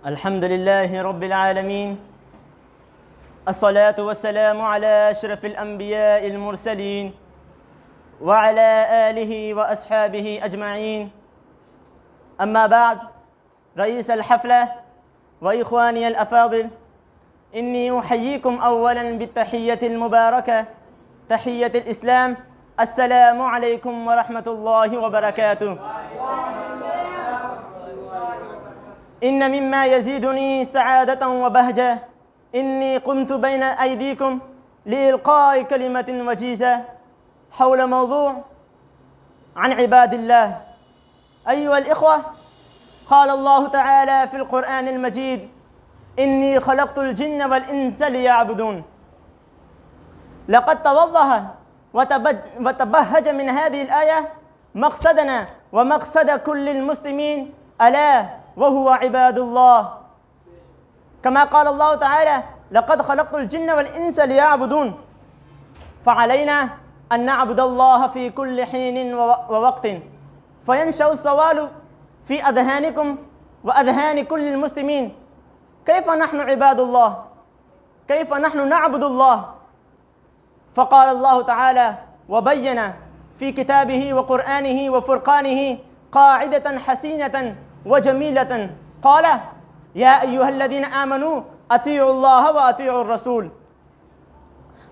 الحمد لله رب العالمين، الصلاة والسلام على أشرف الأنبياء المرسلين وعلى آله وأصحابه أجمعين. أما بعد، رئيس الحفلة وإخواني الأفاضل، إني أحييكم أولا بالتحية المباركة، تحية الإسلام. السلام عليكم ورحمة الله وبركاته. إن مما يزيدني سعادة وبهجة إني قمت بين أيديكم لإلقاء كلمة وجيزة حول موضوع عن عباد الله. أيها الإخوة، قال الله تعالى في القرآن المجيد: إني خلقت الجن والإنس ليعبدون. لقد توضح وتبهج من هذه الآية مقصدنا ومقصد كل المسلمين، ألا وهو عباد الله. كما قال الله تعالى: لقد خلقت الجن والإنس ليعبدون. فعلينا أن نعبد الله في كل حين ووقت. فينشأ السؤال في أذهانكم وأذهان كل المسلمين: كيف نحن عباد الله؟ كيف نحن نعبد الله؟ فقال الله تعالى وبين في كتابه وقرآنه وفرقانه قاعدة حسينة وجميلة، قال: يا أيها الذين آمنوا أطيعوا الله وأطيعوا الرسول.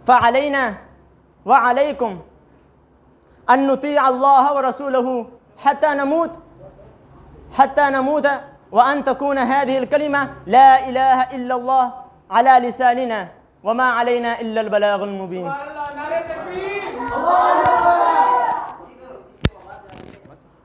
فعلينا وعليكم أن نطيع الله ورسوله حتى نموت وأن تكون هذه الكلمة لا إله إلا الله على لساننا، وما علينا إلا البلاغ المبين.